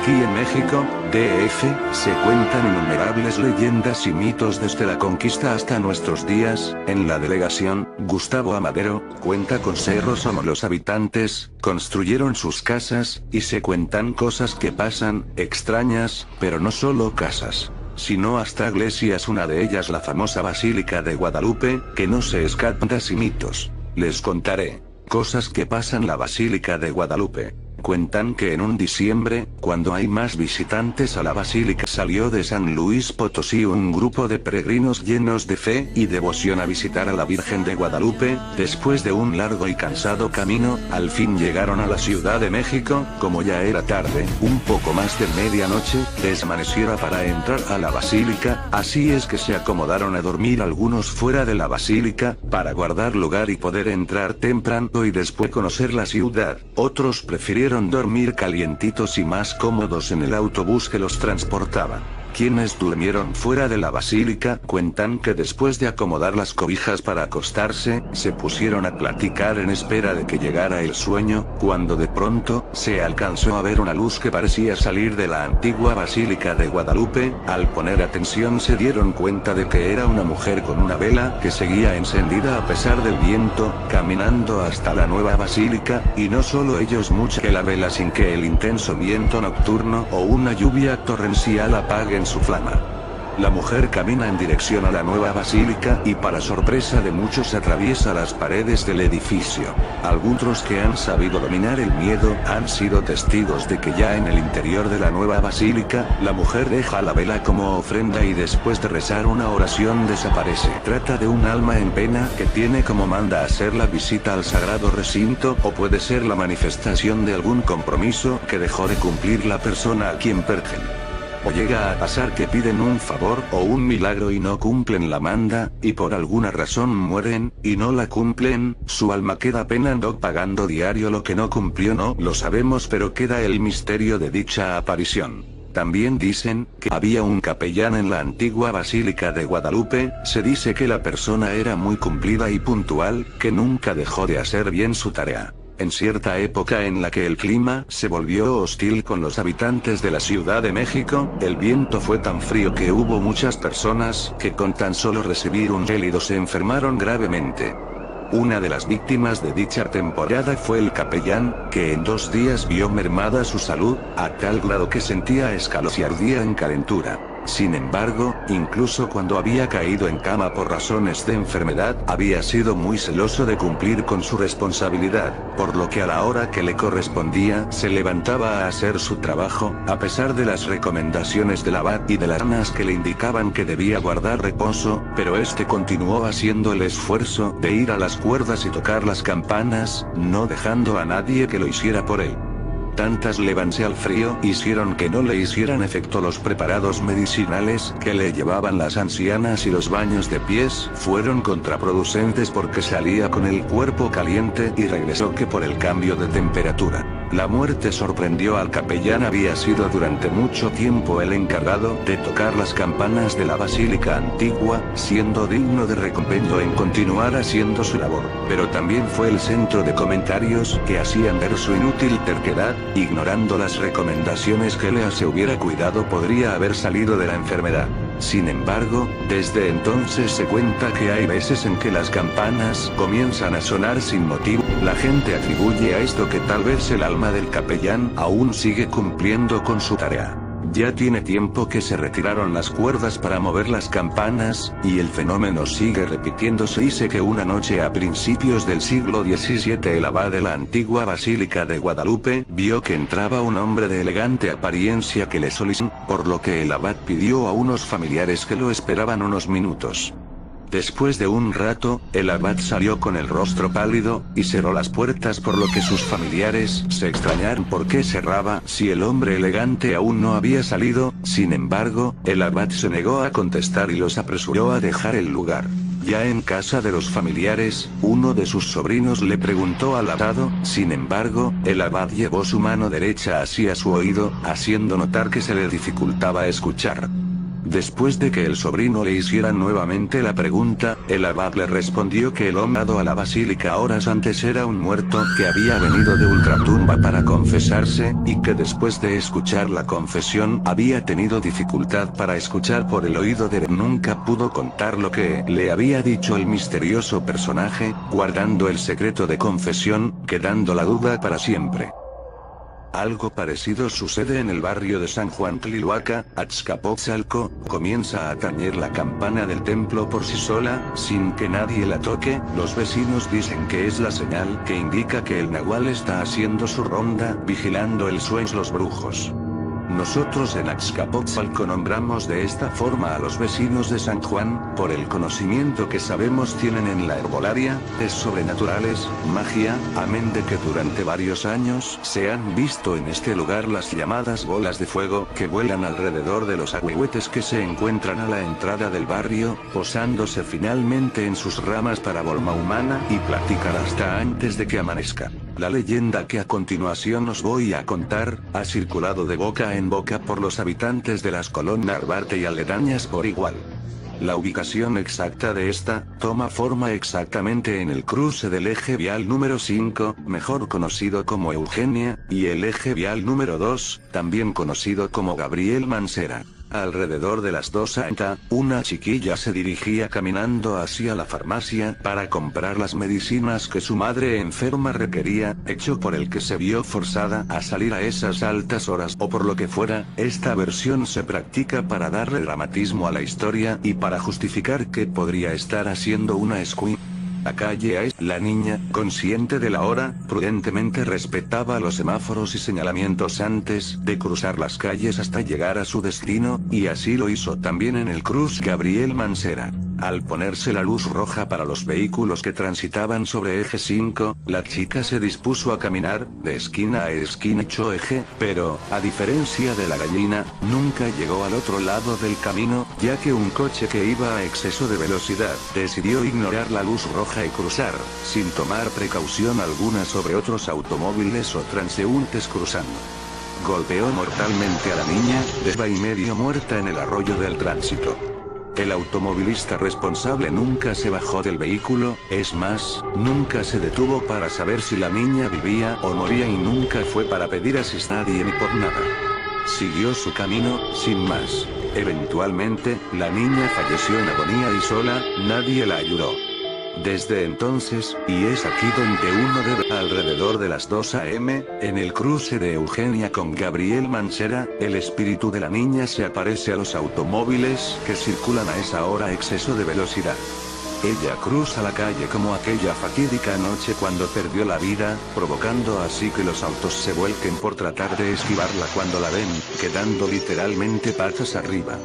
Aquí en México, DF, se cuentan innumerables leyendas y mitos desde la conquista hasta nuestros días. En la delegación, Gustavo Amadero, cuenta con cerros como los habitantes construyeron sus casas, y se cuentan cosas que pasan, extrañas, pero no solo casas, sino hasta iglesias, una de ellas la famosa Basílica de Guadalupe, que no se escapan de mitos. Les contaré cosas que pasan en la Basílica de Guadalupe. Cuentan que en un diciembre, cuando hay más visitantes a la basílica, salió de San Luis Potosí un grupo de peregrinos llenos de fe y devoción a visitar a la Virgen de Guadalupe. Después de un largo y cansado camino, al fin llegaron a la Ciudad de México. Como ya era tarde, un poco más de medianoche, les amaneciera para entrar a la basílica, así es que se acomodaron a dormir algunos fuera de la basílica, para guardar lugar y poder entrar temprano y después conocer la ciudad. Otros prefirieron dormir calientitos y más cómodos en el autobús que los transportaba. Quienes durmieron fuera de la basílica cuentan que después de acomodar las cobijas para acostarse, se pusieron a platicar en espera de que llegara el sueño, cuando de pronto, se alcanzó a ver una luz que parecía salir de la antigua Basílica de Guadalupe. Al poner atención se dieron cuenta de que era una mujer con una vela que seguía encendida a pesar del viento, caminando hasta la nueva basílica, y no solo ellos, mucha que la vela sin que el intenso viento nocturno o una lluvia torrencial apaguen su flama. La mujer camina en dirección a la nueva basílica y, para sorpresa de muchos, atraviesa las paredes del edificio. Algunos que han sabido dominar el miedo han sido testigos de que ya en el interior de la nueva basílica, la mujer deja la vela como ofrenda y después de rezar una oración desaparece. Trata de un alma en pena que tiene como manda hacer la visita al sagrado recinto, o puede ser la manifestación de algún compromiso que dejó de cumplir la persona a quien pertenece. O llega a pasar que piden un favor o un milagro y no cumplen la manda, y por alguna razón mueren, y no la cumplen, su alma queda penando pagando diario lo que no cumplió. No lo sabemos, pero queda el misterio de dicha aparición. También dicen que había un capellán en la antigua Basílica de Guadalupe. Se dice que la persona era muy cumplida y puntual, que nunca dejó de hacer bien su tarea. En cierta época en la que el clima se volvió hostil con los habitantes de la Ciudad de México, el viento fue tan frío que hubo muchas personas que con tan solo recibir un gélido se enfermaron gravemente. Una de las víctimas de dicha temporada fue el capellán, que en 2 días vio mermada su salud, a tal grado que sentía escalofríos y ardía en calentura. Sin embargo, incluso cuando había caído en cama por razones de enfermedad, había sido muy celoso de cumplir con su responsabilidad, por lo que a la hora que le correspondía se levantaba a hacer su trabajo, a pesar de las recomendaciones del abad y de las ranas que le indicaban que debía guardar reposo, pero este continuó haciendo el esfuerzo de ir a las cuerdas y tocar las campanas, no dejando a nadie que lo hiciera por él. Tantas levanse al frío hicieron que no le hicieran efecto los preparados medicinales que le llevaban las ancianas, y los baños de pies fueron contraproducentes porque salía con el cuerpo caliente y regresó que por el cambio de temperatura. La muerte sorprendió al capellán. Había sido durante mucho tiempo el encargado de tocar las campanas de la basílica antigua, siendo digno de recompensa en continuar haciendo su labor, pero también fue el centro de comentarios que hacían ver su inútil terquedad, ignorando las recomendaciones que se hubiera cuidado podría haber salido de la enfermedad. Sin embargo, desde entonces se cuenta que hay veces en que las campanas comienzan a sonar sin motivo. La gente atribuye a esto que tal vez el alma del capellán aún sigue cumpliendo con su tarea. Ya tiene tiempo que se retiraron las cuerdas para mover las campanas, y el fenómeno sigue repitiéndose. Dice que una noche a principios del siglo XVII el abad de la antigua Basílica de Guadalupe vio que entraba un hombre de elegante apariencia que le solicitó, por lo que el abad pidió a unos familiares que lo esperaban unos minutos. Después de un rato, el abad salió con el rostro pálido, y cerró las puertas, por lo que sus familiares se extrañaron por qué cerraba si el hombre elegante aún no había salido. Sin embargo, el abad se negó a contestar y los apresuró a dejar el lugar. Ya en casa de los familiares, uno de sus sobrinos le preguntó al abad. Sin embargo, el abad llevó su mano derecha hacia su oído, haciendo notar que se le dificultaba escuchar. Después de que el sobrino le hiciera nuevamente la pregunta, el abad le respondió que el hombre a la basílica horas antes era un muerto que había venido de ultratumba para confesarse, y que después de escuchar la confesión había tenido dificultad para escuchar por el oído de nunca pudo contar lo que le había dicho el misterioso personaje, guardando el secreto de confesión, quedando la duda para siempre. Algo parecido sucede en el barrio de San Juan Tlihuaca, Azcapotzalco. Comienza a tañer la campana del templo por sí sola, sin que nadie la toque. Los vecinos dicen que es la señal que indica que el nahual está haciendo su ronda, vigilando el sueño los brujos. Nosotros en Azcapotzalco nombramos de esta forma a los vecinos de San Juan, por el conocimiento que sabemos tienen en la herbolaria, de sobrenaturales, magia, amén de que durante varios años se han visto en este lugar las llamadas bolas de fuego que vuelan alrededor de los ahuehuetes que se encuentran a la entrada del barrio, posándose finalmente en sus ramas para forma humana y platicar hasta antes de que amanezca. La leyenda que a continuación os voy a contar, ha circulado de boca en boca por los habitantes de las colonias Narvarte y aledañas por igual. La ubicación exacta de esta, toma forma exactamente en el cruce del eje vial número 5, mejor conocido como Eugenia, y el eje vial número 2, también conocido como Gabriel Mansera. Alrededor de las 2:30, una chiquilla se dirigía caminando hacia la farmacia para comprar las medicinas que su madre enferma requería, hecho por el que se vio forzada a salir a esas altas horas o por lo que fuera. Esta versión se practica para darle dramatismo a la historia y para justificar que podría estar haciendo una escuela. La calle es, la niña, consciente de la hora, prudentemente respetaba los semáforos y señalamientos antes de cruzar las calles hasta llegar a su destino, y así lo hizo también en el cruce Gabriel Mansera. Al ponerse la luz roja para los vehículos que transitaban sobre eje 5, la chica se dispuso a caminar, de esquina a esquina hecho eje, pero, a diferencia de la gallina, nunca llegó al otro lado del camino, ya que un coche que iba a exceso de velocidad, decidió ignorar la luz roja y cruzar, sin tomar precaución alguna sobre otros automóviles o transeúntes cruzando. Golpeó mortalmente a la niña, de y medio muerta en el arroyo del tránsito. El automovilista responsable nunca se bajó del vehículo, es más, nunca se detuvo para saber si la niña vivía o moría y nunca fue para pedir asistencia a nadie ni por nada. Siguió su camino, sin más. Eventualmente, la niña falleció en agonía y sola, nadie la ayudó. Desde entonces, y es aquí donde uno debe, alrededor de las 2 a.m., en el cruce de Eugenia con Gabriel Mansera, el espíritu de la niña se aparece a los automóviles que circulan a esa hora a exceso de velocidad. Ella cruza la calle como aquella fatídica noche cuando perdió la vida, provocando así que los autos se vuelquen por tratar de esquivarla cuando la ven, quedando literalmente patas arriba.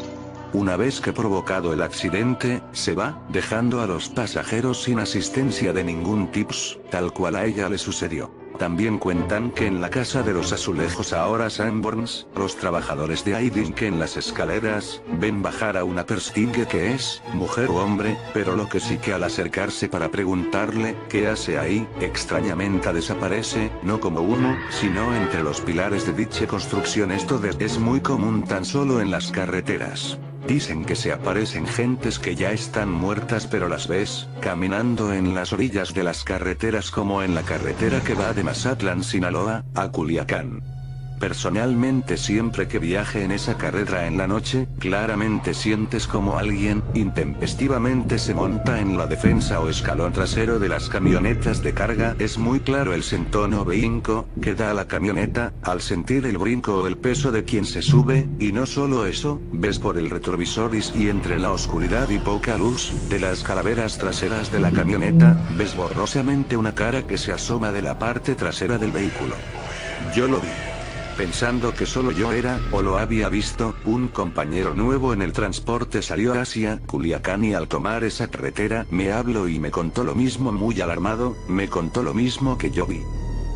Una vez que provocado el accidente, se va, dejando a los pasajeros sin asistencia de ningún tips, tal cual a ella le sucedió. También cuentan que en la casa de los azulejos ahora Sanborns, los trabajadores de Aydin que en las escaleras, ven bajar a una persona que es, mujer o hombre, pero lo que sí que al acercarse para preguntarle, ¿qué hace ahí?, extrañamente desaparece, no como uno, sino entre los pilares de dicha construcción. Esto es muy común tan solo en las carreteras. Dicen que se aparecen gentes que ya están muertas pero las ves, caminando en las orillas de las carreteras como en la carretera que va de Mazatlán, Sinaloa, a Culiacán. Personalmente siempre que viaje en esa carretera en la noche, claramente sientes como alguien, intempestivamente se monta en la defensa o escalón trasero de las camionetas de carga. Es muy claro el sentón o brinco que da la camioneta, al sentir el brinco o el peso de quien se sube, y no solo eso, ves por el retrovisor y entre la oscuridad y poca luz, de las calaveras traseras de la camioneta, ves borrosamente una cara que se asoma de la parte trasera del vehículo. Yo lo vi. Pensando que solo yo era, o lo había visto, un compañero nuevo en el transporte salió hacia Culiacán y al tomar esa carretera me habló y me contó lo mismo, muy alarmado, me contó lo mismo que yo vi.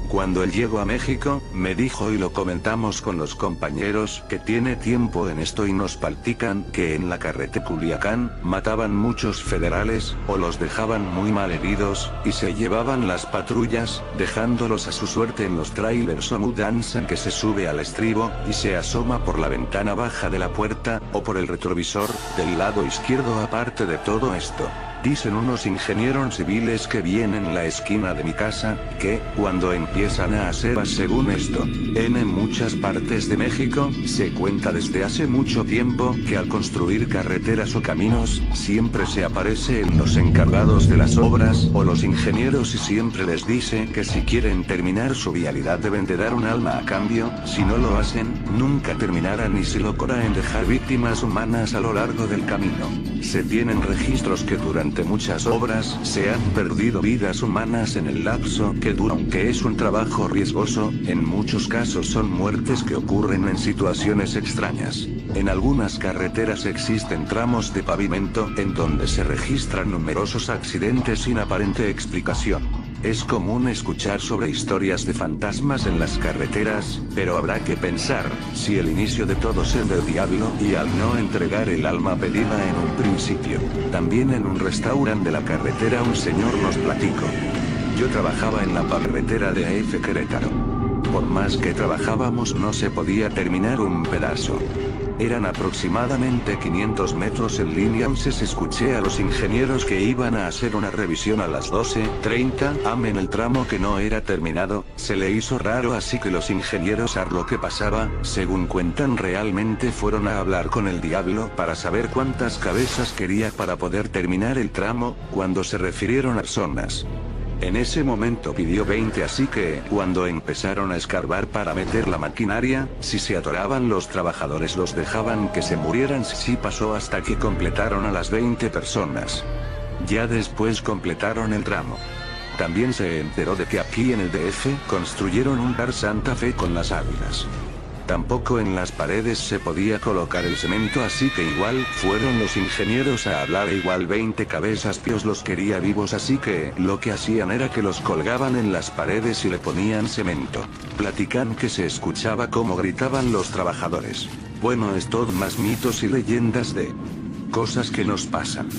Cuando él llegó a México, me dijo y lo comentamos con los compañeros que tiene tiempo en esto y nos platican que en la carretera Culiacán, mataban muchos federales, o los dejaban muy mal heridos, y se llevaban las patrullas, dejándolos a su suerte en los trailers o mudanza que se sube al estribo, y se asoma por la ventana baja de la puerta, o por el retrovisor, del lado izquierdo. Aparte de todo esto, dicen unos ingenieros civiles que vienen en la esquina de mi casa, que, cuando empiezan a hacer según esto, en muchas partes de México, se cuenta desde hace mucho tiempo, que al construir carreteras o caminos, siempre se aparece en los encargados de las obras, o los ingenieros y siempre les dice que si quieren terminar su vialidad deben de dar un alma a cambio, si no lo hacen, nunca terminarán y se logrará en dejar víctimas humanas a lo largo del camino. Se tienen registros que durante muchas obras se han perdido vidas humanas en el lapso que dura, aunque es un trabajo riesgoso, en muchos casos son muertes que ocurren en situaciones extrañas. En algunas carreteras existen tramos de pavimento en donde se registran numerosos accidentes sin aparente explicación. Es común escuchar sobre historias de fantasmas en las carreteras, pero habrá que pensar, si el inicio de todo es el del diablo y al no entregar el alma pedida en un principio. También en un restaurante de la carretera un señor nos platicó. Yo trabajaba en la carretera de AF Querétaro. Por más que trabajábamos no se podía terminar un pedazo. Eran aproximadamente 500 metros en línea. Entonces escuché a los ingenieros que iban a hacer una revisión a las 12:30 am en el tramo que no era terminado. Se le hizo raro, así que los ingenieros a lo que pasaba, según cuentan, realmente fueron a hablar con el diablo para saber cuántas cabezas quería para poder terminar el tramo, cuando se refirieron a personas. En ese momento pidió 20, así que, cuando empezaron a escarbar para meter la maquinaria, si se atoraban los trabajadores los dejaban que se murieran. Sí pasó hasta que completaron a las 20 personas. Ya después completaron el tramo. También se enteró de que aquí en el DF construyeron un bar Santa Fe con las águilas. Tampoco en las paredes se podía colocar el cemento, así que igual fueron los ingenieros a hablar e igual 20 cabezas Dios los quería vivos, así que lo que hacían era que los colgaban en las paredes y le ponían cemento. Platican que se escuchaba cómo gritaban los trabajadores. Bueno, es todo más mitos y leyendas de cosas que nos pasan.